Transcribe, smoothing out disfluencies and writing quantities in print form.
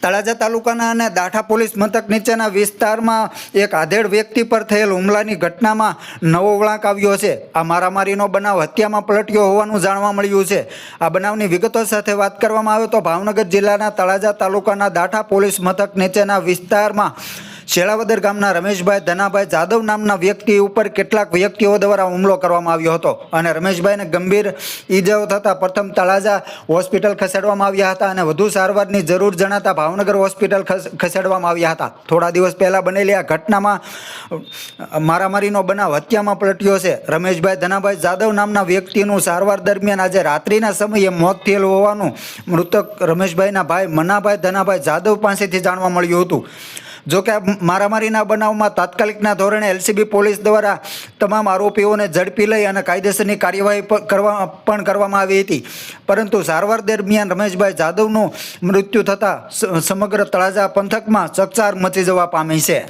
તળાજા તાલુકાના અને દાઠા પોલીસ મથક નીચેના વિસ્તારમાં એક આધેડ વ્યક્તિ પર થયેલ હુમલાની ઘટનામાં નવો વળાંક આવ્યો છે। આ મારામારીનો બનાવ હત્યામાં પલટ્યો હોવાનું જાણવા મળ્યું છે। આ બનાવની વિગતો સાથે વાત કરવામાં આવે તો ભાવનગર જિલ્લાના તળાજા તાલુકાના દાઠા પોલીસ મથક નીચેના વિસ્તારમાં શેળાવદર ગામના રમેશભાઈ ધનાભાઈ જાદવ નામના વ્યક્તિ ઉપર કેટલાક વ્યક્તિઓ દ્વારા હુમલો કરવામાં આવ્યો હતો અને રમેશભાઈને ગંભીર ઈજાઓ થતાં પ્રથમ તળાજા હોસ્પિટલ ખસેડવામાં આવ્યા હતા અને વધુ સારવારની જરૂર જણાતા ભાવનગર હોસ્પિટલ ખસેડવામાં આવ્યા હતા। થોડા દિવસ પહેલાં બનેલી આ ઘટનામાં મારામારીનો બનાવ હત્યામાં પલટ્યો છે। રમેશભાઈ ધનાભાઈ જાદવ નામના વ્યક્તિનું સારવાર દરમિયાન આજે રાત્રિના સમયે મોત થયેલું હોવાનું મૃતક રમેશભાઈના ભાઈ મનાભાઈ ધનાભાઈ જાદવ પાસેથી જાણવા મળ્યું હતું। જો કે મારામારીના બનાવમાં તાત્કાલિકના ધોરણે એલસીબી પોલીસ દ્વારા તમામ આરોપીઓને ઝડપી લઈ અને કાયદેસરની કાર્યવાહી કરવામાં આવી હતી, પરંતુ સારવાર દરમિયાન રમેશભાઈ જાદવનું મૃત્યુ થતાં સમગ્ર તળાજા પંથકમાં ચકચાર મચી જવા પામી છે।